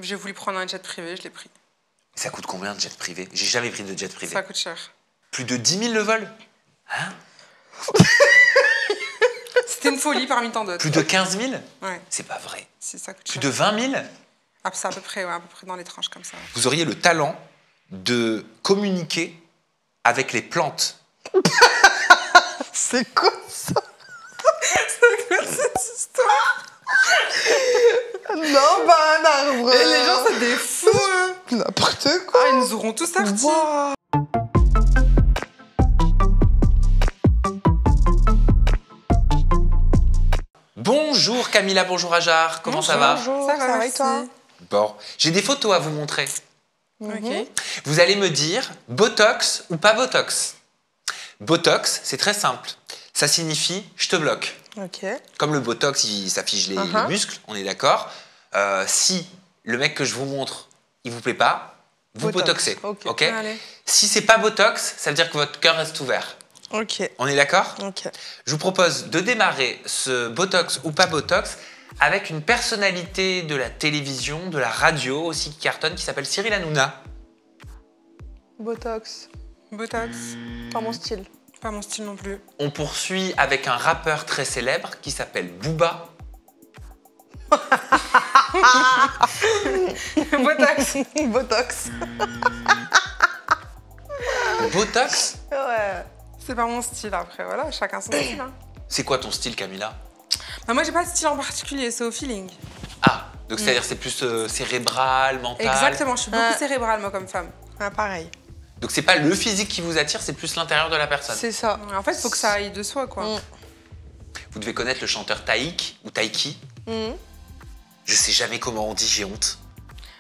J'ai voulu prendre un jet privé, je l'ai pris. Ça coûte combien de jet privé? J'ai jamais pris de jet privé. Ça coûte cher. Plus de 10 000 le vol? Hein? C'était une folie parmi tant d'autres. Plus de 15 000? Ouais. C'est pas vrai. Si, ça coûte Plus cher. de 20 000? Ah, c'est à peu près dans les tranches comme ça. Vous auriez le talent de communiquer avec les plantes. C'est quoi ça? C'est quoi cette histoire? Non, bah un arbre. Et les gens, c'est des fous. N'importe quoi. Ah, ils nous auront tous sortis. Wow. Bonjour Camilla, bonjour Ajar, comment ça va? Bonjour, Ça va, et toi? Bon, j'ai des photos à vous montrer. Ok. Vous allez me dire Botox ou pas Botox. Botox, c'est très simple. Ça signifie je te bloque. Ok. Comme le Botox, ça fige les muscles, on est d'accord. Si le mec que je vous montre, il vous plaît pas, vous Botox. botoxez. Ok. Allez. Si c'est pas Botox, ça veut dire que votre cœur reste ouvert. Ok. On est d'accord? Ok. Je vous propose de démarrer ce Botox ou pas Botox avec une personnalité de la télévision, de la radio aussi qui cartonne, qui s'appelle Cyril Hanouna. Botox. Botox. Pas mon style. Pas mon style non plus. On poursuit avec un rappeur très célèbre qui s'appelle Booba. Botox. Botox. Botox? Ouais. C'est pas mon style après, voilà, chacun son style. Hein. C'est quoi ton style, Camilla? Bah, moi, j'ai pas de style en particulier, c'est au feeling. Ah, donc c'est-à-dire c'est plus cérébral, mental. Exactement, je suis beaucoup cérébrale, moi, comme femme. Ah, pareil. Donc c'est pas le physique qui vous attire, c'est plus l'intérieur de la personne. C'est ça. Ouais, en fait, il faut que ça aille de soi, quoi. Vous devez connaître le chanteur Taïk ou Taiki. Je sais jamais comment on dit, j'ai honte.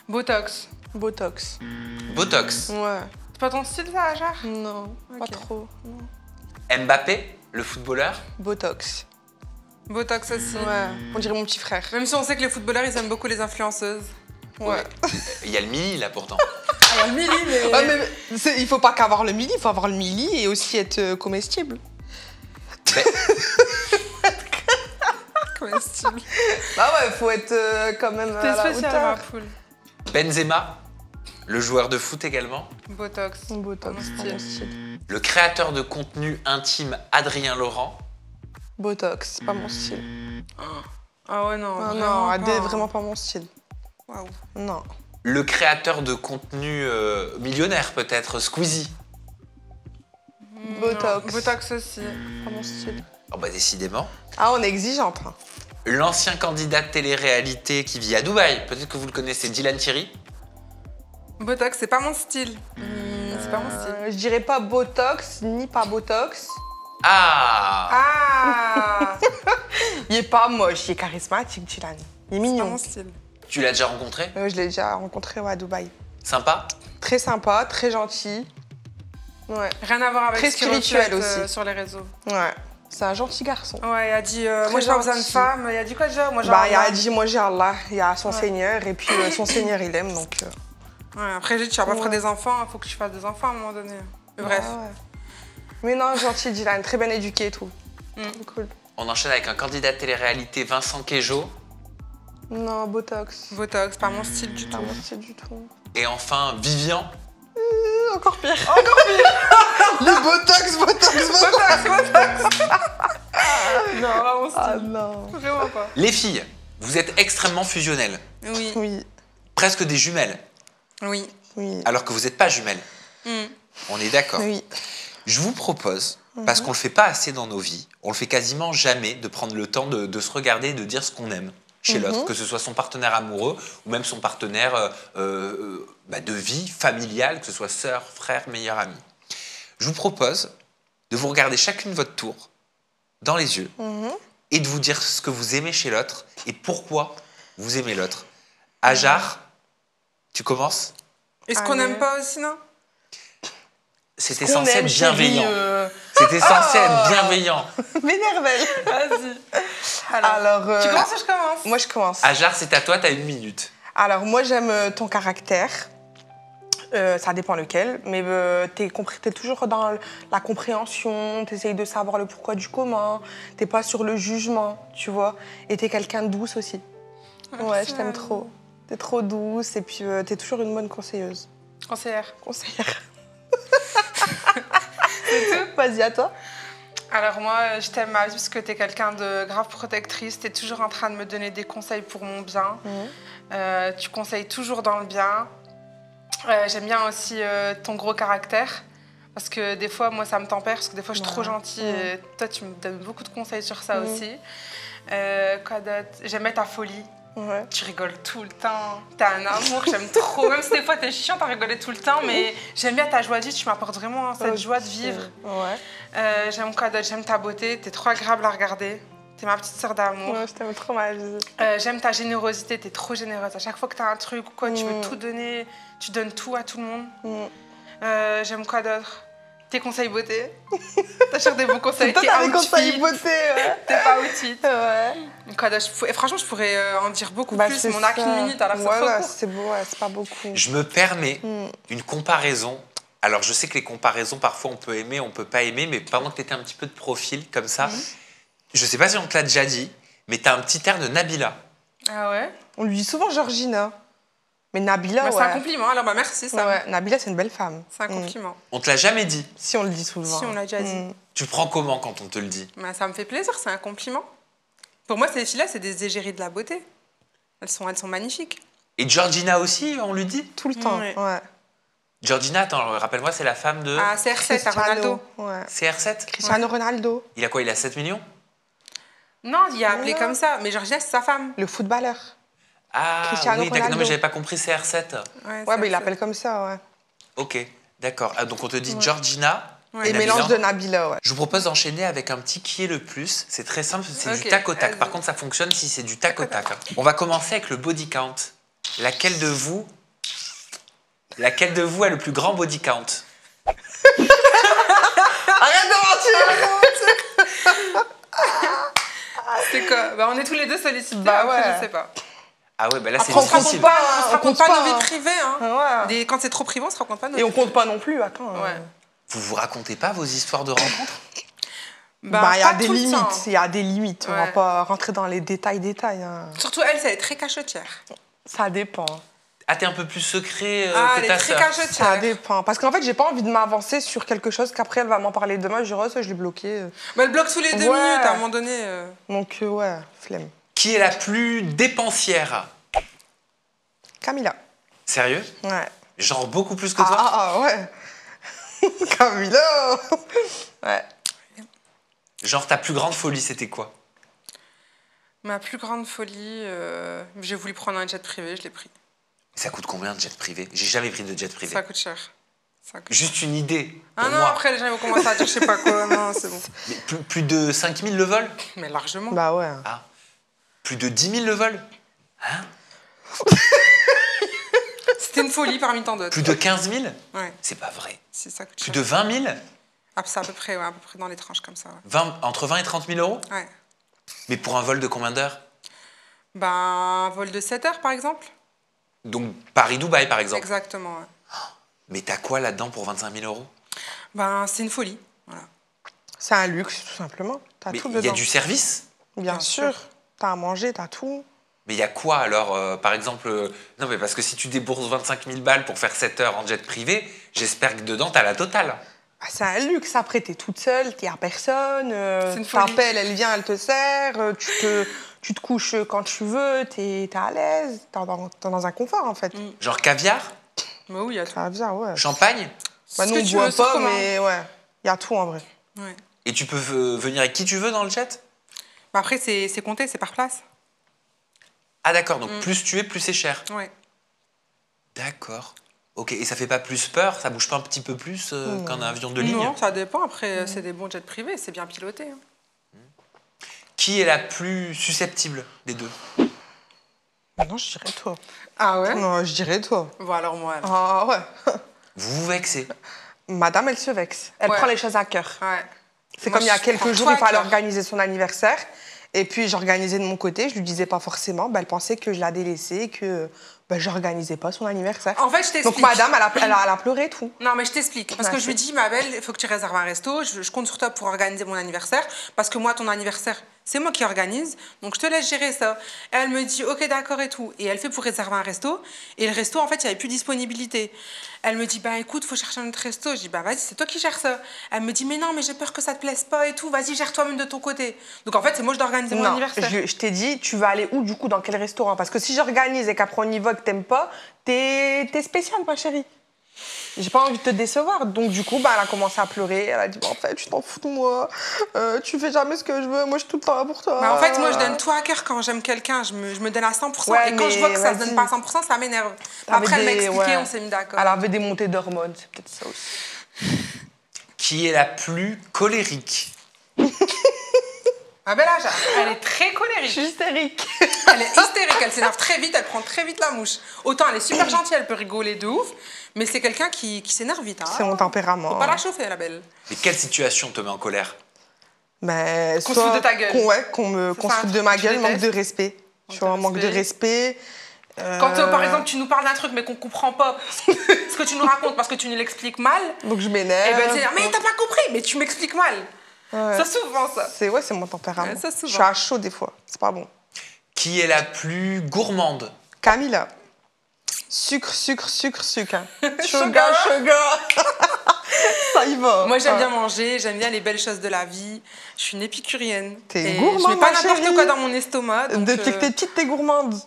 Botox. Botox. Botox. Ouais. C'est pas ton style, ça, Ajar? Non, pas Ok. trop. Mbappé, le footballeur. Botox. Botox aussi. Ouais. On dirait mon petit frère. Même si on sait que les footballeurs, ils aiment beaucoup les influenceuses. Ouais. Il y a le mini là pourtant. Ah, le mili, mais... Ouais, mais il faut pas qu'avoir le mili, il faut avoir le mili et aussi être comestible. Ben, Comestible. Bah ouais, il faut être quand même à T'es la spécial, ma hauteur. poule. Benzema, le joueur de foot également. Botox. Botox, Mon pas style. mon style. Le créateur de contenu intime Adrien Laurent. Botox, c'est pas mon style. Ah ouais, non, Ah vraiment non, pas. Adé, vraiment pas mon style. Waouh. Non. Le créateur de contenu millionnaire peut-être, Squeezie. Botox. Non, Botox aussi. Pas mon style. Oh bah décidément. Ah, on est exigeante. Hein. L'ancien candidat de télé-réalité qui vit à Dubaï, peut-être que vous le connaissez, Dylan Thierry. Botox, c'est pas mon style. C'est pas mon style. Je dirais pas Botox, ni pas Botox. Ah, Ah Il est pas moche, il est charismatique, Dylan. Il est C'est pas mignon. mon style. Tu l'as déjà rencontré? Je l'ai déjà rencontré à Dubaï. Sympa? Très sympa, très gentil. Ouais. Rien à voir avec Très ce qu'il spirituel reflète, aussi. sur les réseaux. Ouais. C'est un gentil garçon. Ouais, il a dit moi j'ai pas besoin de gentil. femme. Il a dit quoi déjà? Moi j'ai Bah, il un a homme. dit, moi j'ai Allah, il y a son Seigneur, et puis son Seigneur il aime, donc... Ouais, après j'ai dit tu vas pas faire Ouais. des enfants, il faut que tu fasses des enfants à un moment donné. Mais bref. Ouais, ouais. Mais non, gentil Dylan, très bien éduqué et tout. Cool. On enchaîne avec un candidat de télé-réalité, Vincent Queijo. Non, Botox. Botox, pas mon style du Pas tout. mon style du tout. Et enfin, Vivian. Encore pire. Encore pire. Le Botox, Botox. Non, pas mon style. Ah non. Vraiment pas. Les filles, vous êtes extrêmement fusionnelles. Oui, Oui, Presque des jumelles. oui. oui. Alors que vous n'êtes pas jumelles. Mm. On est d'accord. Oui. Je vous propose, parce qu'on le fait pas assez dans nos vies, on le fait quasiment jamais, de prendre le temps de se regarder et de dire ce qu'on aime chez l'autre, que ce soit son partenaire amoureux ou même son partenaire de vie familiale, que ce soit sœur, frère, meilleur ami. Je vous propose de vous regarder chacune votre tour dans les yeux et de vous dire ce que vous aimez chez l'autre et pourquoi vous aimez l'autre. Ajar, tu commences? Est-ce qu'on Allez. n'aime pas aussi, non? C'était Qu'on censé aime, être bienveillant. chérie, C'était censé être bienveillant. M'énerve. Vas-y. Alors, Tu commences ou je commence? moi je commence. Ajar, c'est à toi, t'as 1 minute. Alors, moi j'aime ton caractère. Ça dépend lequel, mais t'es toujours dans la compréhension, t'essayes de savoir le pourquoi du comment, t'es pas sur le jugement, tu vois. Et t'es quelqu'un de douce aussi. Ouais, je t'aime trop. T'es trop douce et puis t'es toujours une bonne conseilleuse. Conseillère. Conseillère. C'est tout. Vas-y, à toi. Alors moi, je t'aime ma vie parce que t'es quelqu'un de grave protectrice. T'es toujours en train de me donner des conseils pour mon bien. Tu conseilles toujours dans le bien. J'aime bien aussi ton gros caractère. Parce que des fois, moi, ça me tempère. Parce que des fois, je suis trop gentille. Et toi, tu me donnes beaucoup de conseils sur ça aussi. Quoi d'autre? J'aimais ta folie. Ouais. Tu rigoles tout le temps. T'as un amour, j'aime trop. Même si des fois, t'es chiant, t'as rigolé tout le temps. Mais j'aime bien ta joie de vivre. Tu m'apportes vraiment cette joie de vivre. Ouais. J'aime quoi d'autre? J'aime ta beauté. T'es trop agréable à regarder. T'es ma petite sœur d'amour. Ouais, je t'aime trop, ma vie. J'aime ta générosité. T'es trop généreuse. À chaque fois que t'as un truc ou quoi, tu veux tout donner. Tu donnes tout à tout le monde. J'aime quoi d'autre? Tes conseils beauté. T'as cher des bons conseils. T'es T'es conseils outfit. beauté, ouais. T'es pas outfit. Ouais. Quoi d'autre? Et franchement, je pourrais en dire beaucoup Bah, plus. c'est Mais on a ça. qu'une minute, alors ça Voilà, trop court. c'est beau, ouais, c'est pas beaucoup. Je me permets une comparaison. Alors, je sais que les comparaisons, parfois, on peut aimer, on peut pas aimer, mais pendant que tu étais un petit peu de profil, comme ça, je sais pas si on te l'a déjà dit, mais tu as un petit air de Nabila. Ah ouais? On lui dit souvent Georgina. Mais Nabila, Bah, ouais. c'est un compliment, alors bah merci, ça. Ouais, Nabila, c'est une belle femme. C'est un compliment. On te l'a jamais dit. Si, on le dit souvent. Si, on l'a déjà dit. Tu prends comment quand on te le dit? Bah, ça me fait plaisir, c'est un compliment. Pour moi, ces filles-là, c'est des égéries de la beauté. Elles sont magnifiques. Et Georgina aussi, on lui dit? Tout le temps, Ouais. ouais. Georgina, attends, rappelle-moi, c'est la femme de Ah, CR7, à Ronaldo. Ouais. CR7? Cristiano Ronaldo, Il a quoi? Il a 7 millions? Non, il a appelé Non. comme ça, mais Georgina, c'est sa femme. le footballeur. Ah Cristiano oui, d'accord. Non, Ronaldo. mais j'avais pas compris CR7. Ouais, mais il l'appelle comme ça, ouais. Ok, d'accord. Ah, donc on te dit Georgina Ouais. Et Nabila. mélange de Nabila, ouais. Je vous propose d'enchaîner avec un petit qui est le plus. C'est très simple, c'est Ok, du tac au tac. vas-y. Par contre, ça fonctionne si c'est du tac au tac. On va commencer avec le body count. Laquelle de vous a le plus grand body count? Arrête de mentir. C'est quoi? Bah, on est tous les deux sollicités, Bah après, ouais. je sais pas. Ah ouais, bah là c'est Après, on se difficile. raconte pas nos vies privées. Hein. Ouais. Quand c'est trop privé, on se raconte pas nos Et on vies compte pas non plus, attends. Ouais. Vous vous racontez pas vos histoires de rencontres? Bah, il y a pas des tout le limites, temps. il y a des limites. On va Ouais. pas rentrer dans les détails. Hein. Surtout elle, c'est très cachetière. Ça dépend. Ah, t'es un peu plus secret Ah, que elle est ta très sœur. Ça cachetière. dépend. Parce qu'en fait, j'ai pas envie de m'avancer sur quelque chose qu'après elle va m'en parler demain. Je dirais, ça, je l'ai bloqué. Bah, elle bloque tous les 2 Ouais. minutes, à un moment donné. Donc, ouais, flemme. Qui est la plus dépensière? Camilla. Sérieux? Ouais. Genre beaucoup plus que toi? Ouais. Camilla. Ouais. Genre ta plus grande folie, c'était quoi? Ma plus grande folie, j'ai voulu prendre un jet privé, je l'ai pris. Ça coûte combien de jet privé? J'ai jamais pris de jet privé. Ça coûte cher. Ça coûte... Juste une idée. Ah Pour non, moi. après les gens ils vont commencer à dire je sais pas quoi. Non, c'est bon. Mais plus de 5 000 le vol? Mais largement. Bah ouais. Ah. Plus de 10 000 le vol? Hein? C'était une folie parmi tant d'autres. Plus de 15 000? Ouais, C'est pas vrai. si ça coûte Plus cher. de 20 000? Ah, c'est à peu près, ouais, à peu près dans les tranches comme ça. Entre 20 et 30 000 euros? Ouais. Mais pour un vol de combien d'heures? Ben, un vol de 7 heures par exemple. Donc Paris-Dubaï par exemple. Exactement. Ouais. Mais t'as quoi là-dedans pour 25 000 euros? Ben, c'est une folie. Voilà. C'est un luxe, tout simplement. T'as Mais tout il y dedans. a du service? Bien Bien sûr. sûr. T'as à manger, t'as tout. Mais il y a quoi alors par exemple non mais parce que si tu débourses 25 000 balles pour faire 7 heures en jet privé, j'espère que dedans t'as la totale. Bah, c'est un luxe. Après, t'es toute seule, t'es à personne. C'est une folie. T'appelles, elle vient, elle te sert. Tu te couches quand tu veux. T'es à l'aise. T'es dans un confort, en fait. Genre caviar? Bah oui, il y a tout. Ça vient, ouais. Champagne? Bah, Ce nous, que on tu boit veux, sur pas, commande. mais ouais. Il y a tout, en vrai. Ouais. Et tu peux venir avec qui tu veux dans le jet? Bah, après, c'est compté, c'est par place. Ah d'accord, donc plus tu es, plus c'est cher. Ouais. D'accord. Ok, et ça fait pas plus peur? Ça bouge pas un petit peu plus qu'un avion de ligne? Non, ça dépend. Après, c'est des bons jets privés, c'est bien piloté. Hein. Qui est la plus susceptible des deux? Non, je dirais toi. Ah ouais? Non, je dirais toi. Bon, alors moi, alors. Ah ouais. Vous vous vexez? Madame, elle se vexe. Elle Ouais. prend les choses à cœur. Ouais. C'est Moi, comme il y a je quelques prends jours, tout il à fallait cœur. organiser son anniversaire. Et puis, j'organisais de mon côté. Je lui disais pas forcément. Elle pensait que je la délaissais, que j'organisais pas son anniversaire. En fait, je t'explique. Donc, madame, elle a pleuré et tout. Non, mais je t'explique. Parce que je lui Merci. dis, ma belle, il faut que tu réserves un resto. Je compte sur toi pour organiser mon anniversaire. Parce que moi, ton anniversaire, c'est moi qui organise, donc je te laisse gérer ça. Et elle me dit, ok, d'accord et tout. Et elle fait pour réserver un resto. Et le resto, en fait, il n'y avait plus de disponibilité. Elle me dit, bah écoute, faut chercher un autre resto. Je dis, bah vas-y, c'est toi qui gères ça. Elle me dit, mais non, mais j'ai peur que ça te plaise pas et tout. Vas-y, gère toi-même de ton côté. Donc en fait, c'est moi, je dois organiser mon anniversaire. Je t'ai dit, tu vas aller où, du coup, dans quel restaurant? Parce que si j'organise et qu'après on y va que t'aimes pas, t'es spéciale, ma chérie. J'ai pas envie de te décevoir. Donc, du coup, elle a commencé à pleurer. Elle a dit, en fait, tu t'en fous de moi. Tu fais jamais ce que je veux. Moi, je suis tout le temps là pour toi. Bah, en fait, moi, je donne tout à cœur quand j'aime quelqu'un. Je me donne à 100%. Ouais, et quand je vois que ça se donne pas à 100%, ça m'énerve. Après, elle m'a expliqué, on s'est mis d'accord. Elle avait des montées d'hormones. C'est peut-être ça aussi. Qui est la plus colérique? Ah ben là, elle est très colérique. Je suis hystérique. Elle est hystérique, elle s'énerve très vite, elle prend très vite la mouche. Autant elle est super gentille, elle peut rigoler de ouf, mais c'est quelqu'un qui s'énerve vite. Hein. C'est mon tempérament. Faut pas la chauffer, la belle. Et quelle situation te met en colère? Mais qu'on se fout de ta gueule. Qu'on se foute de ma gueule, manque de respect. Tu vois, manque de respect. Quand, par exemple, tu nous parles d'un truc, mais qu'on comprend pas ce que tu nous racontes parce que tu nous l'expliques mal, Donc je m'énerve. et ben tu dis, mais t'as pas compris, mais tu m'expliques mal. Ouais. Ça, souvent, ça. C'est mon tempérament. Ouais, ça, souvent. Je suis à chaud des fois. C'est pas bon. Qui est la plus gourmande? Camilla. Sucre, sucre, sucre, sucre. Hein. Sugar. Sugar. Ça y va. Moi, j'aime bien manger, j'aime bien les belles choses de la vie. Je suis une épicurienne. T'es Et gourmande, je mets pas ma n'importe chérie. quoi dans mon estomac. Donc, Depuis que t'es petite, t'es gourmande.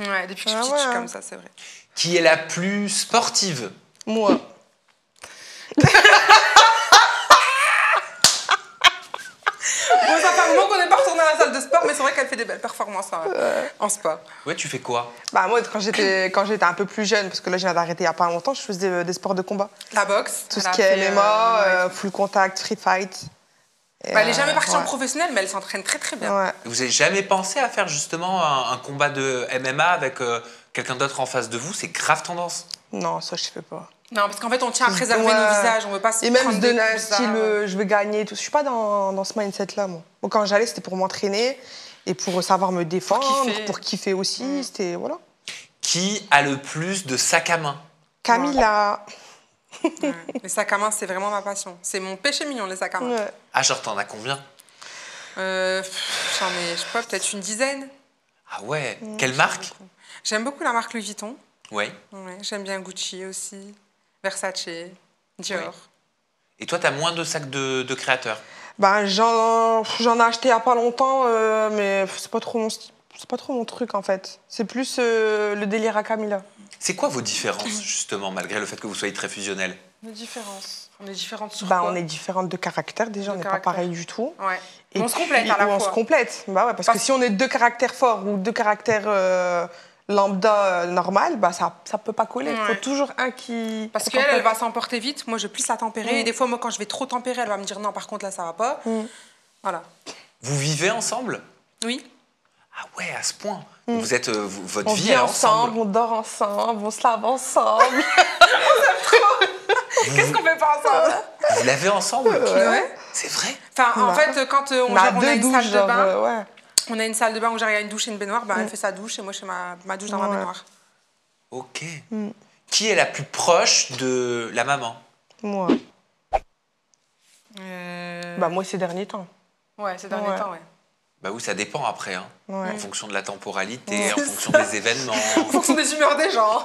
Ouais, depuis que je suis Ah petite, ouais. je suis comme ça, c'est vrai. Qui est la plus sportive? Moi. Bon, ça fait un moment qu'on n'est pas retourné à la salle de sport, mais c'est vrai qu'elle fait des belles performances en sport. Ouais, tu fais quoi? Moi, quand j'étais un peu plus jeune, parce que là, je viens d'arrêter il y a pas longtemps, je faisais des sports de combat. La boxe. Tout ce elle qui a est fait, MMA, ouais. full contact, free fight. Et, Elle n'est jamais partie en ouais. professionnel, mais elle s'entraîne très très bien. Ouais. Vous avez jamais pensé à faire justement un combat de MMA avec quelqu'un d'autre en face de vous? C'est grave tendance. Non, ça, je fais pas. Non, parce qu'en fait, on tient à préserver Ouais. nos visages, on veut pas se Et même prendre se des donner un coups, ça. style, je vais gagner et tout. Je suis pas dans ce mindset-là, moi. Moi, quand j'allais, c'était pour m'entraîner et pour savoir me défendre, pour kiffer aussi. C'était, voilà. Qui a le plus de sacs à main? Camilla. Ouais. Les sacs à main, c'est vraiment ma passion. C'est mon péché mignon, les sacs à main. Ouais. Ah, genre, t'en as combien? J'en ai, je sais pas, peut-être une dizaine. Ah ouais. Quelle marque? J'aime beaucoup la marque Louis Vuitton. Ouais. Ouais, j'aime bien Gucci aussi, Versace, Dior. Oui. Et toi, t'as moins de sacs de créateurs? J'en ai acheté il y a pas longtemps, mais c'est pas trop mon truc, en fait. C'est plus le délire à Camilla. C'est quoi vos différences, justement, malgré le fait que vous soyez très fusionnels? Nos différences. On est différentes sur quoi? On est différentes de caractère, déjà, on n'est pas caractère. pareil du tout. Ouais. Et On se complète puis, à la on fois. se complète. Ouais, parce que si on est deux caractères forts ou deux caractères lambda normal, ça peut pas coller. Il faut Ouais. toujours un qui... Parce qui qu'elle, tempère. elle va s'emporter vite. Moi, je vais plus la tempérer. Et des fois, moi, quand je vais trop tempérer, elle va me dire non, par contre, là, ça va pas. Voilà. Vous vivez ensemble? Oui. Ah ouais, à ce point. Vous êtes, votre On vie vit est ensemble, on dort ensemble, on se lave ensemble. Qu'est-ce qu'on fait pas ensemble? Vous l'avez ensemble? Ouais. C'est vrai? Enfin, en Bah. fait, quand on a gère, on a deux une douches, salle de genre, bain. ouais. On a une salle de bain où il y a une douche et une baignoire. Elle fait sa douche et moi, je fais ma douche dans ma Ouais. baignoire. Ok. Qui est la plus proche de la maman? Moi. Moi, ces derniers temps. Ouais, ces derniers Ouais. temps, ouais. Bah oui, ça dépend après, hein. Ouais. En fonction de la temporalité, en fonction des événements. En fonction des humeurs des gens.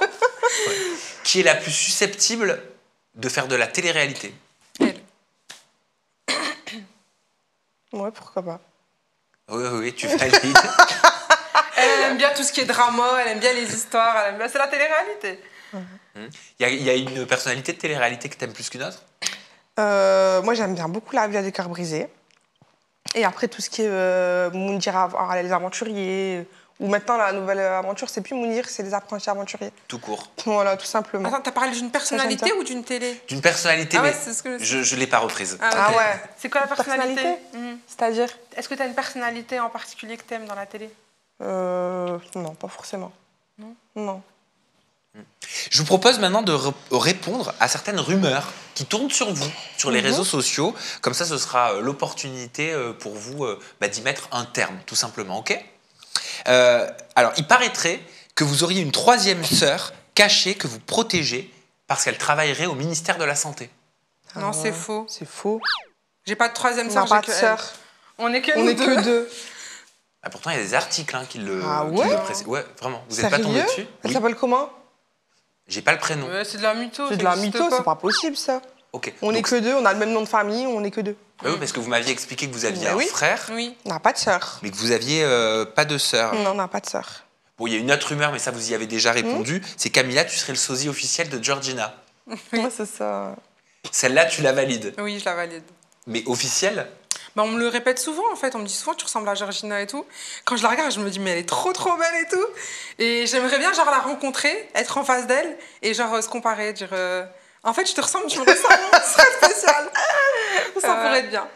Qui est la plus susceptible de faire de la télé-réalité? Elle. Ouais, pourquoi pas. Oui, tu valides. Elle aime bien tout ce qui est drama, elle aime bien les histoires, elle aime bien... C'est la télé-réalité. Il y a une personnalité de télé-réalité que t'aimes plus qu'une autre? Moi, j'aime bien beaucoup La vie à des cœurs brisés. Et après, tout ce qui est Moundir, les aventuriers. Ou maintenant, la nouvelle aventure, c'est plus Mounir, c'est les apprentis aventuriers. Tout court. Voilà, tout simplement. Attends, t'as parlé d'une personnalité j'aime ou d'une télé? D'une personnalité, Ah ouais, mais c'est ce que je l'ai pas reprise. Ah ok. ouais. C'est quoi la personnalité? C'est-à-dire Est-ce que tu as une personnalité en particulier que t'aimes dans la télé? Non, pas forcément. Non. Je vous propose maintenant de répondre à certaines rumeurs qui tournent sur vous, sur les réseaux sociaux. Comme ça, ce sera l'opportunité pour vous d'y mettre un terme, tout simplement, ok? Alors, il paraîtrait que vous auriez une troisième sœur cachée que vous protégez parce qu'elle travaillerait au ministère de la Santé. Non, c'est faux. C'est faux. J'ai pas de troisième On sœur, n'a pas j'ai de que sœur. elle. On est que On nous est deux. que deux. Ah, pourtant, il y a des articles hein, qui le Ah qui ouais le précisent. Ouais, vraiment. Vous n'êtes pas tombé Sérieux dessus? Elle Oui. s'appelle comment? J'ai pas le prénom. Ouais, c'est de la mytho. C'est ça de la existe mytho, c'est pas possible ça. Ok. On est Donc, que deux, on a le même nom de famille, on est que deux. oui, parce que vous m'aviez expliqué que vous aviez Mais un oui. frère, Oui. On n'a pas de sœur. mais que vous aviez pas de sœur. Non, on n'a pas de sœur. Bon, il y a une autre rumeur, mais ça, vous y avez déjà répondu. C'est Camilla, tu serais le sosie officiel de Georgina. Moi, c'est ça. Celle-là, tu la valides. Oui, je la valide. Mais officielle? Bah, on me le répète souvent en fait, on me dit souvent tu ressembles à Georgina et tout. Quand je la regarde, je me dis mais elle est trop belle et tout. Et j'aimerais bien genre la rencontrer, être en face d'elle et genre se comparer, dire en fait je te ressemble, tu me ressembles, ce serait spécial. Ça pourrait être bien.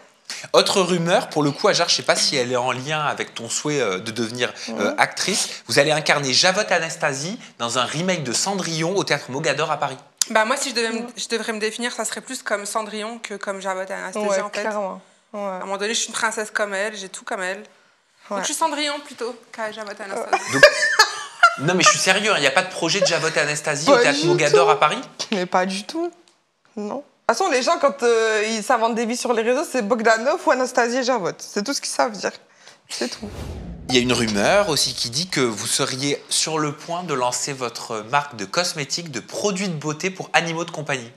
Autre rumeur, pour le coup, Ajar, je sais pas si elle est en lien avec ton souhait de devenir actrice. Vous allez incarner Javotte Anastasie dans un remake de Cendrillon au Théâtre Mogador à Paris. Bah moi si je devrais me définir, ça serait plus comme Cendrillon que comme Javotte Anastasie Ouais, en fait. clairement. À un Ouais. moment donné, je suis une princesse comme elle, j'ai tout comme elle. Donc Ouais. je suis Cendrillon plutôt qu'à Javotte Anastasie. Non, mais je suis sérieux, il n'y a pas de projet de Javotte Anastasie Pas au Théâtre du Mogador tout. à Paris? Mais pas du tout. Non. De toute façon, les gens, quand ils s'inventent des vies sur les réseaux, c'est Bogdanov ou Anastasie et Javotte. C'est tout ce qu'ils savent dire. C'est tout. Il y a une rumeur aussi qui dit que vous seriez sur le point de lancer votre marque de cosmétiques, de produits de beauté pour animaux de compagnie.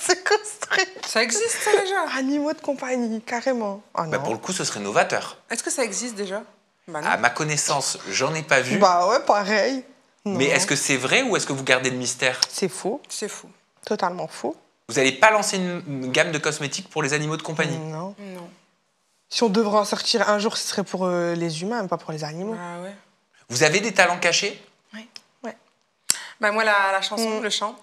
C'est construit. Ça existe ça déjà? Animaux de compagnie, carrément. Ah Bah, non. pour le coup, ce serait novateur. Est-ce que ça existe déjà? Bah non. À ma connaissance, j'en ai pas vu. Bah ouais, pareil. Mais Non. est-ce que c'est vrai ou est-ce que vous gardez le mystère? C'est faux. C'est fou. Totalement faux. Vous n'allez pas lancer une gamme de cosmétiques pour les animaux de compagnie? Non. Non. Si on devrait en sortir un jour, ce serait pour les humains, mais pas pour les animaux. Ah ouais. Vous avez des talents cachés? Bah moi la chanson, le chant.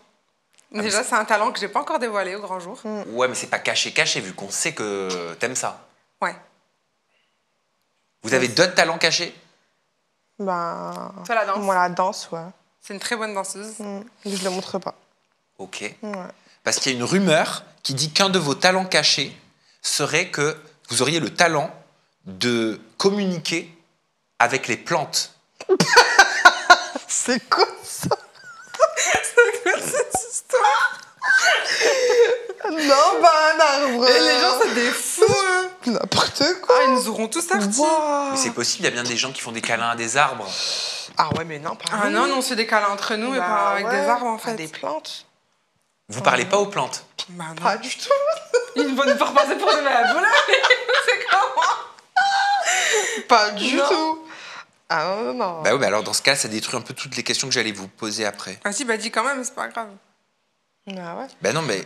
Déjà c'est un talent que j'ai pas encore dévoilé au grand jour. Ouais, mais c'est pas caché, vu qu'on sait que t'aimes ça. Ouais. Vous avez d'autres talents cachés? Bah. Toi la danse. Moi, la danse, ouais. C'est une très bonne danseuse. Je le montre pas. Ok. Ouais. Parce qu'il y a une rumeur qui dit qu'un de vos talents cachés serait que vous auriez le talent de communiquer avec les plantes. C'est quoi ça? Non, bah un arbre. Et les gens c'est des fous. N'importe quoi. Ah, ils nous auront tous sortis. Waouh. Mais c'est possible, il y a bien des gens qui font des câlins à des arbres. Ah ouais, mais non, pas Ah nous. non, on se fait des câlins entre nous, mais Bah pas avec ouais, des arbres en pas fait. des plantes. Vous parlez pas aux plantes. Bah non. Pas du tout. Ils vont nous faire passer pour des malades. Voilà. C'est comment? Pas du Non. tout. Ah non, non. Bah oui, mais alors dans ce cas, ça détruit un peu toutes les questions que j'allais vous poser après. Ah si, bah dis quand même, c'est pas grave. Ah ouais. Ben non, mais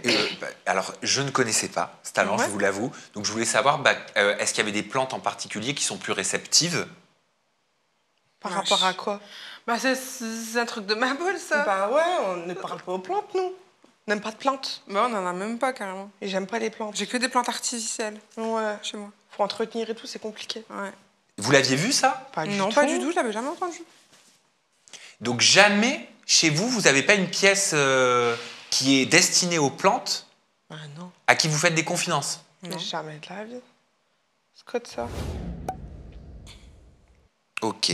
alors je ne connaissais pas ce talent, Ouais. je vous l'avoue. Donc je voulais savoir, est-ce qu'il y avait des plantes en particulier qui sont plus réceptives? Par Ah, rapport à quoi? Bah c'est un truc de ma boule ça. Bah ouais, on ne parle pas aux plantes, nous. On n'aime pas de plantes. Bah on en a même pas carrément. Et j'aime pas les plantes. J'ai que des plantes artificielles Ouais. chez moi. Faut entretenir et tout, c'est compliqué. Ouais. Vous l'aviez vu ça? Pas du Non, tout. pas du tout, je l'avais jamais entendu. Donc jamais chez vous, vous n'avez pas une pièce qui est destinée aux plantes Ah non. à qui vous faites des confidences? Non. Jamais de la vie. C'est quoi de ça? Ok.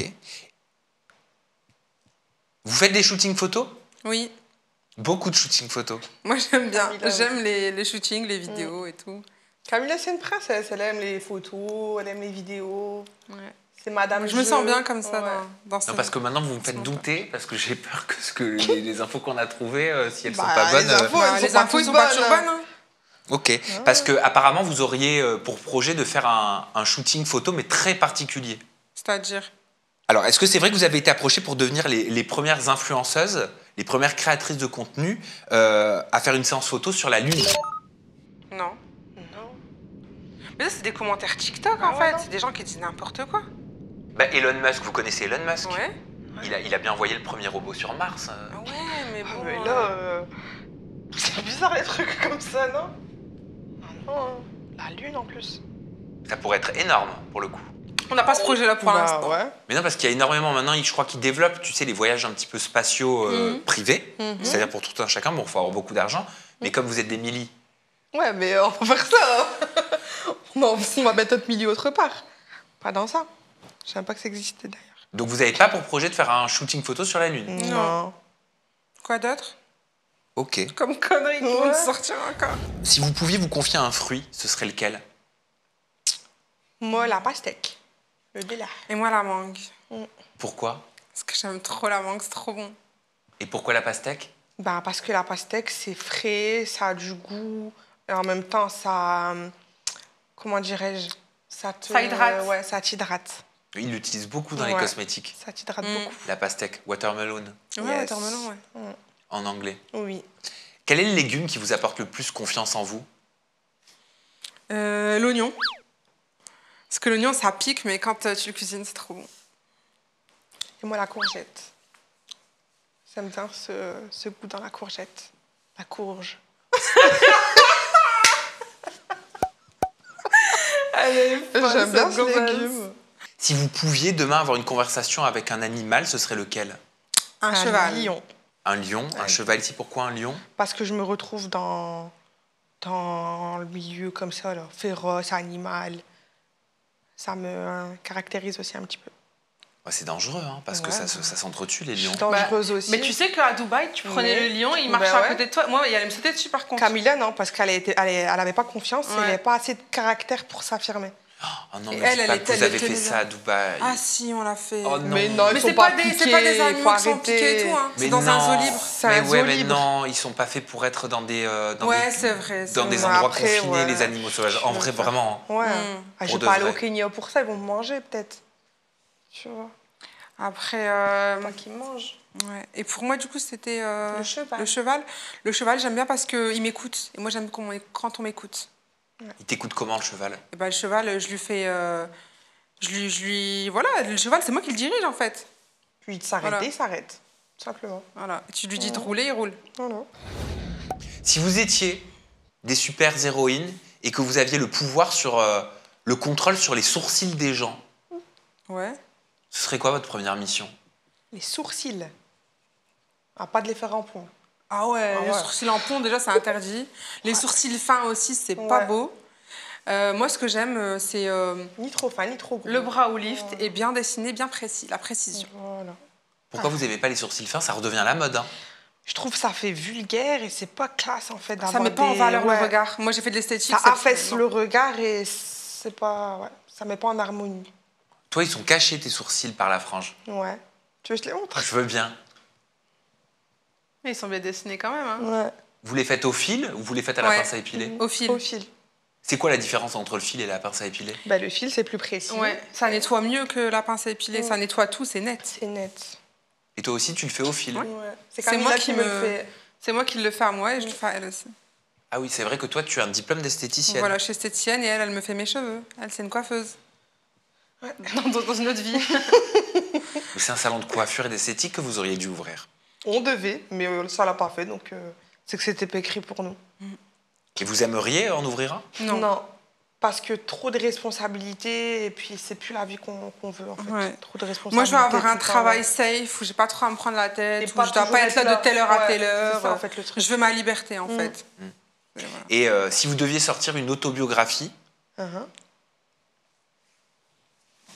Vous faites des shootings photos? Oui. Beaucoup de shootings photos. Moi j'aime bien. Camilla, J'aime les shootings, les vidéos et tout. Camilla, c'est une princesse. Elle aime les photos, elle aime les vidéos. Ouais. C'est Madame Je me Jeu. sens bien comme ça Ouais. dans ce... Non, parce que maintenant vous me faites c'est douter, parce que j'ai peur que les infos qu'on a trouvées, si elles sont Bah, pas bonnes. les infos, Bah, elles les sont pas infos, ils toutes sont pas bonnes, toujours hein. bonnes. Hein. Ok, parce que apparemment vous auriez pour projet de faire un shooting photo, mais très particulier. C'est-à-dire... Alors, est-ce que c'est vrai que vous avez été approché pour devenir les premières influenceuses, les premières créatrices de contenu à faire une séance photo sur la Lune? Non. Non. Mais ça, c'est des commentaires TikTok, en Ah ouais, fait. non. C'est des gens qui disent n'importe quoi. Bah, Elon Musk, vous connaissez Elon Musk? Ouais. Il a bien envoyé le premier robot sur Mars. Ah ouais, mais bon... Mais là, c'est bizarre les trucs comme ça, non? Ah non, hein. La lune en plus. Ça pourrait être énorme, pour le coup. On n'a pas ce projet-là pour Bah l'instant. ouais. Mais non, parce qu'il y a énormément maintenant, je crois qu'ils développent, tu sais, les voyages un petit peu spatiaux privés, c'est-à-dire pour tout un chacun, bon, il faut avoir beaucoup d'argent, mais comme vous êtes des millis, Ouais, mais on va faire ça. Hein. On va mettre notre milieu autre part. Pas dans ça. Je savais pas que ça existait d'ailleurs. donc vous n'avez pas pour projet de faire un shooting photo sur la Lune? Non. Quoi d'autre? Ok. Comme connerie qui vont Ouais. te sortir encore. Si vous pouviez vous confier un fruit, ce serait lequel? Moi, la pastèque. Le délire. Et moi, la mangue. Pourquoi? Parce que j'aime trop la mangue, c'est trop bon. Et pourquoi la pastèque? Bah, parce que la pastèque, c'est frais, ça a du goût. Et en même temps, ça... Comment dirais-je? Ça hydrate. Ouais, ça t'hydrate. Ils l'utilisent beaucoup dans les Ouais. cosmétiques. Ça t'hydrate Mm. beaucoup. La pastèque, watermelon, Ouais, Yes. watermelon, ouais. en anglais. Oui. Quel est le légume qui vous apporte le plus confiance en vous? L'oignon. Parce que l'oignon, ça pique, mais quand tu le cuisines, c'est trop bon. Et moi, la courgette. J'aime bien ce goût dans la courgette. La courge. J'aime bien ce légume. Si vous pouviez demain avoir une conversation avec un animal, ce serait lequel? Un cheval. lion. Un lion, un cheval ici. Pourquoi un lion? Parce que je me retrouve dans le milieu comme ça, là, féroce, animal. Ça me caractérise aussi un petit peu. Ouais, c'est dangereux, hein, parce que Ouais. ça s'entretue, les Je lions. suis dangereuse aussi. Mais tu sais qu'à Dubaï, tu prenais Mais- le lion, il marchait Ben à ouais. côté de toi. Moi, il allait me sauter dessus par contre. Camilla, non, parce elle avait pas confiance, Ouais. elle n'avait pas assez de caractère pour s'affirmer. Oh non, Et mais elle, dites elle pas était- que vous elle avez était fait déjà- ça à Dubaï. Ah si, on l'a fait. Oh non. Mais non, Mais ils sont c'est pas piqués, des animaux faut qui sont piqués et tout, hein. Mais C'est dans un zoo non, libre. C'est mais un zoo ouais, mais libre. non, ils sont pas faits pour être dans des, Ouais, c'est vrai. c'est dans des vrai. endroits Après, confinés, ouais. les animaux sauvages. En vrai, vraiment. Ouais. Mm. Ah, je Pour vais de pas aller vrai. au Kenya pour ça, ils vont me manger peut-être. Tu vois. Après, Pas qu'ils me mangent. ouais. Et pour moi, du coup, c'était Le cheval. Le cheval, Le cheval, j'aime bien parce qu'il m'écoute. Et moi, j'aime quand on m'écoute. Il t'écoute comment, le cheval? Et ben, le cheval, je lui fais... Voilà, le cheval, c'est moi qui le dirige, en fait. Puis il s'arrête, Voilà. il s'arrête. Tout simplement. Voilà. Et tu lui dis de rouler, il roule. Non, non. Si vous étiez des super héroïnes et que vous aviez le pouvoir sur le contrôle sur les sourcils des gens, Ouais. ce serait quoi votre première mission? Les sourcils. Ah, pas de les faire en point. Ah ouais, Ah les ouais. sourcils en pont, déjà, c'est interdit. Les sourcils fins aussi, c'est pas Ouais. beau. Moi, ce que j'aime, c'est Ni trop fin, ni trop gros. le bras au lift et bien dessiné, bien précis, la précision. Voilà. Pourquoi vous n'aimez pas les sourcils fins? Ça redevient la mode. Hein. Je trouve ça fait vulgaire et c'est pas classe en fait d'avoir Ça met pas en des- valeur ouais. le regard. Moi, j'ai fait de l'esthétique. Ça c'est- affaisse non. le regard et c'est pas... Ouais. Ça met pas en harmonie. Toi, ils sont cachés, tes sourcils, par la frange. Ouais. Tu veux que je les montre? Je veux bien. Mais ils sont bien dessinés quand même. Hein. Ouais. Vous les faites au fil ou vous les faites à la Ouais. pince à épiler? Au fil. Au fil. C'est quoi la différence entre le fil et la pince à épiler? Bah, le fil, c'est plus précis. Ouais, ça nettoie mieux que la pince à épiler. Ça nettoie tout, c'est net. C'est net. Et toi aussi, tu le fais au fil? Ouais. C'est C'est Camilla moi qui qui me me- le fait. C'est moi qui le fais à moi et je le fais à elle aussi. Ah oui, c'est vrai que toi, tu as un diplôme d'esthéticienne. Voilà, je suis esthéticienne et elle me fait mes cheveux. Elle, c'est une coiffeuse. Dans une autre vie. Mais c'est un salon de coiffure et d'esthétique que vous auriez dû ouvrir. On devait, mais ça l'a pas fait, donc c'est que c'était pas écrit pour nous. Et vous aimeriez en ouvrir un? Non. Parce que trop de responsabilités et puis c'est plus la vie qu'on veut en fait. Ouais. Trop de responsabilités. Moi, je veux avoir un tout le temps, travail ouais. safe où j'ai pas trop à me prendre la tête, Et où pas je dois toujours pas être là de telle heure à ouais, telle heure. c'est ça, en fait, le truc. Je veux ma liberté, en fait. Et voilà. Et si vous deviez sortir une autobiographie, Uh-huh.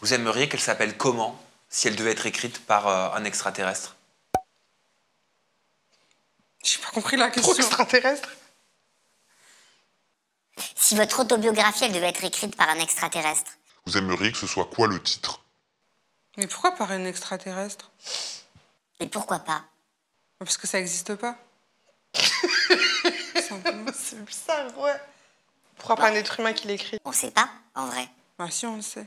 vous aimeriez qu'elle s'appelle comment si elle devait être écrite par un extraterrestre? J'ai pas compris la Trop question. extraterrestre. Si votre autobiographie, elle devait être écrite par un extraterrestre. Vous aimeriez que ce soit quoi le titre? Mais pourquoi par un extraterrestre? Et pourquoi pas? Parce que ça n'existe pas. Simplement. C'est bizarre, ouais. Pourquoi pas un être humain qui l'écrit? On sait pas, en vrai. Ah si, on le sait.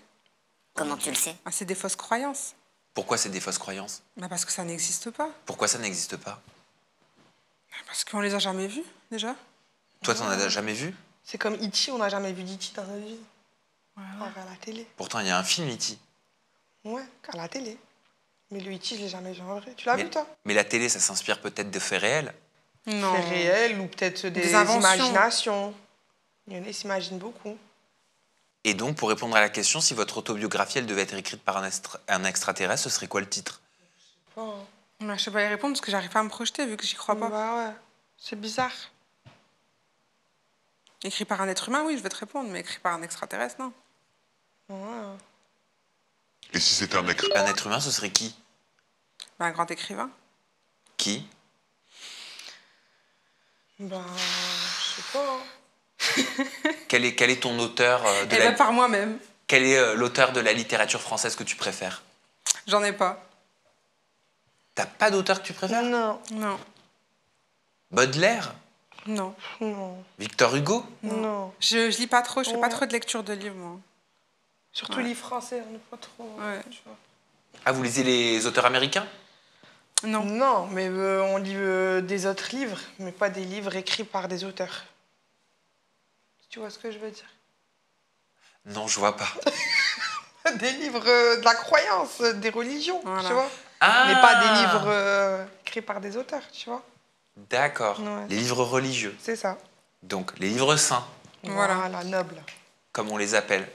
Comment tu le sais? Ah, c'est des fausses croyances. Pourquoi c'est des fausses croyances? Bah, parce que ça n'existe pas. Pourquoi ça n'existe pas? Parce qu'on les a jamais vus, déjà. Toi, t'en as jamais vu? C'est comme E.T., on n'a jamais vu d'E.T. dans notre vie. À la télé. Pourtant, il y a un film E.T. Ouais, à la télé. Mais le E.T., je l'ai jamais vu en vrai. Tu l'as vu, toi? Mais la télé, ça s'inspire peut-être de faits réels. Non. C'est réel ou peut-être des inventions. imaginations. Il y en a qui s'imaginent beaucoup. Et donc, pour répondre à la question, si votre autobiographie, elle devait être écrite par un extraterrestre, ce serait quoi le titre? Oh. Bah, je sais pas y répondre parce que j'arrive pas à me projeter vu que j'y crois pas. Bah ouais, c'est bizarre. Écrit par un être humain, oui, je vais te répondre, mais écrit par un extraterrestre, non. Ouais. Et si c'était un Un être humain, ce serait qui? Bah, un grand écrivain. Qui? Ben, je sais pas. Hein. Quel est ton auteur de Et la... par moi-même. Quel est l'auteur de la littérature française que tu préfères? J'en ai pas. T'as pas d'auteur que tu préfères? Non, Non. Baudelaire? Non. non, Victor Hugo? non. Je lis pas trop, je fais pas Ouais. trop de lecture de livres, moi. Surtout Ouais. les français, on n'est pas trop. Ouais. Tu vois. Ah, vous lisez les auteurs américains? Non. Non, mais on lit des autres livres, mais pas des livres écrits par des auteurs. Tu vois ce que je veux dire? Non, je vois pas. Des livres de la croyance, des religions, Voilà. tu vois. Ah! Mais pas des livres écrits par des auteurs, tu vois. D'accord. Ouais. Les livres religieux. C'est ça. Donc, les livres saints, Voilà. Voilà, noble. comme on les appelle.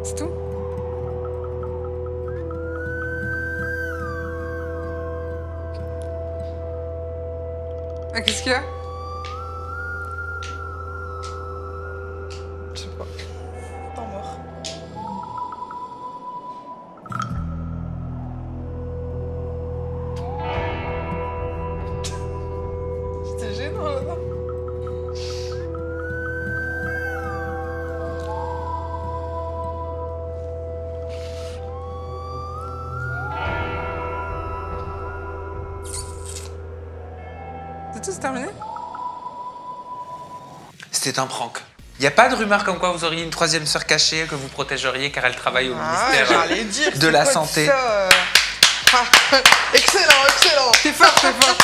C'est tout? Ah, qu'est-ce qu'il y a? Je sais pas. Temps mort. C'était gênant là. C'est tout, c'est terminé? C'était un prank. Il n'y a pas de rumeur comme quoi vous auriez une troisième sœur cachée que vous protégeriez car elle travaille au ministère j'allais dire. de c'est la quoi santé. ça Excellent, excellent. T'es fort, t'es fort.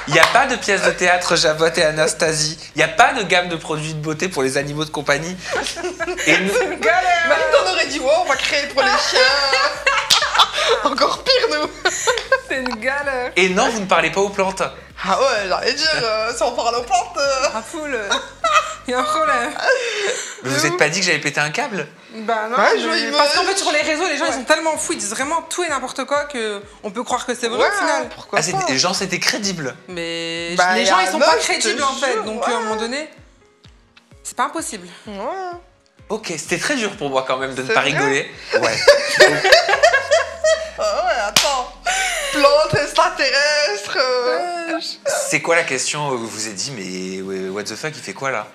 Il n'y a pas de pièce de théâtre Javotte et Anastasie. Il n'y a pas de gamme de produits de beauté pour les animaux de compagnie. Et nous- Galère. Bah, on aurait dit, ouais, on va créer pour les chiens. Encore pire, nous. C'est une galère. Et non, vous ne parlez pas aux plantes. Ah ouais, j'allais dire, si on parle aux plantes. À foule. Il y a un problème. Mais vous n'êtes pas dit que j'avais pété un câble? Bah non, Ouais, mais- je vois, il parce me- qu'en fait sur les réseaux, les gens Ouais. ils sont tellement fous, ils disent vraiment tout et n'importe quoi que on peut croire que c'est vrai au final. pourquoi Ah, pas. les gens, c'était crédible. Mais Bah, les y gens a ils sont un pas autre, crédibles je en fait, jure, donc ouais. à un moment donné, c'est pas impossible. Ouais. Ok, c'était très dur pour moi quand même de ne C'est pas vrai rigoler. Ouais. Ah ouais, attends. Plantes extraterrestres. C'est quoi la question que vous vous êtes dit, mais what the fuck, il fait quoi là?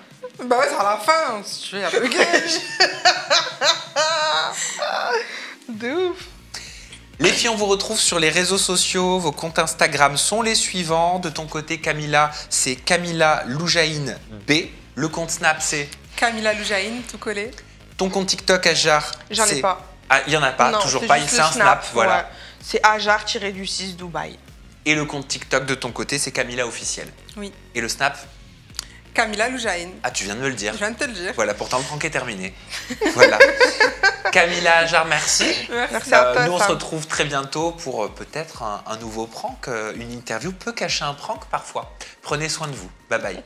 Bah ouais, c'est à la fin, si tu veux, y a bugé. De ouf. Les filles, on vous retrouve sur les réseaux sociaux. Vos comptes Instagram sont les suivants. De ton côté, Camilla, c'est Camilla Loujaïne B. Le compte Snap, c'est Camilla Loujaïne, tout collé. ton compte TikTok, Ajar. J'en ai c'est- pas. Ah, il n'y en a pas, Non, toujours c'est pas. juste C'est le un Snap, voilà. ouais. C'est Ajar-du-6 Dubaï. Et le compte TikTok de ton côté, c'est Camilla officiel. Oui. Et le Snap, Camilla Loujaïne. ah, tu viens de me le dire. Je viens de te le dire. Voilà, pourtant le prank est terminé. Voilà. Camilla Ajar, merci. Merci à toi. Nous, on se Sam. retrouve très bientôt pour peut-être un nouveau prank. Une interview peut cacher un prank parfois. Prenez soin de vous. Bye bye.